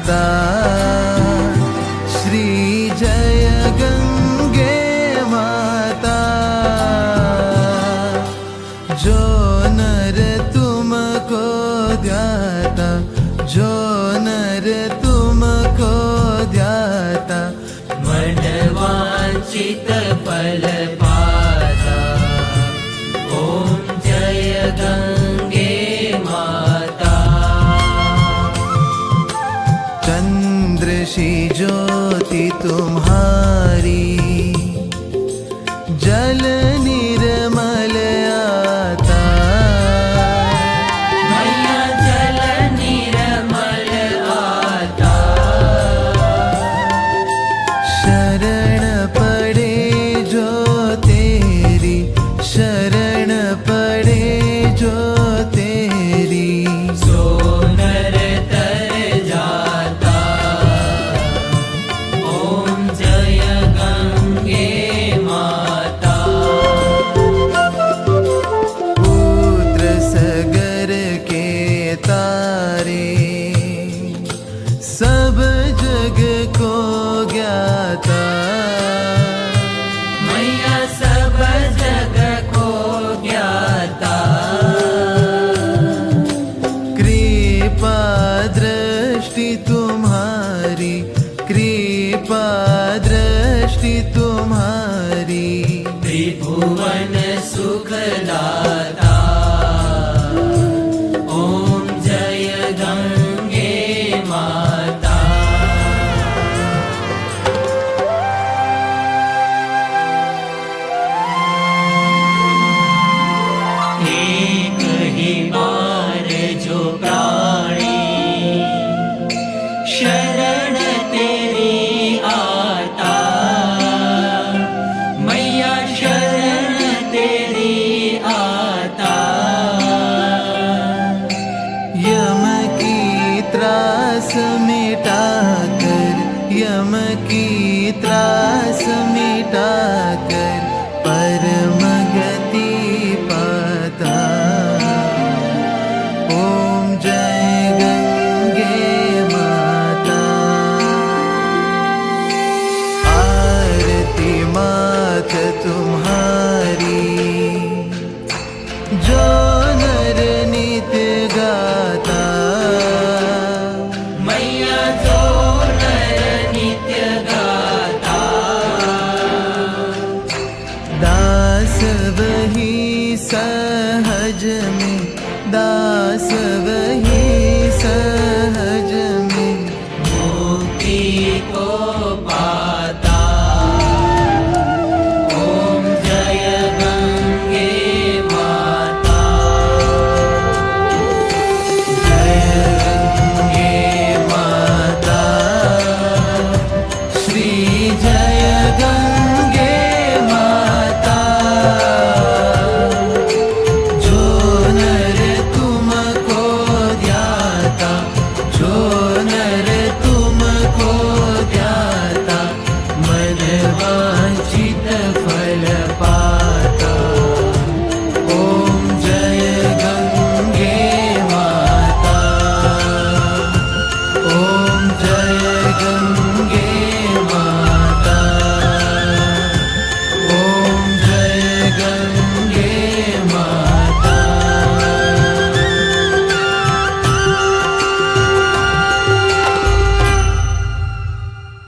माता श्री जय गंगे माता। जो नर तुमको ध्याता, जो नर तुमको ध्याता, मन वांछित फल पाता। ओम जय गंगे माता। चंद्र सी ज्योति तुम्हारी, जल निर्मल आता। मैया जल निर्मल आता। शरण पड़े जो तेरी, शरण पड़े जो तेरी, सो नर तर जाता। ओम जय गंगे माता। पुत्र सगर के तारे, सब जग को ज्ञाता। मैया सब जग को ज्ञाता। कृपा दृष्टि तुम्हारी, कृपा दृष्टि तुम्हारी, त्रिभुवन सुखदाता। ओम जय गंगे माता। एक ही बार जो प्राणी शरण तेरी आता। मैया शरण तेरी आता। यम की त्रास मिटा कर, यम की त्रास मिटा कर,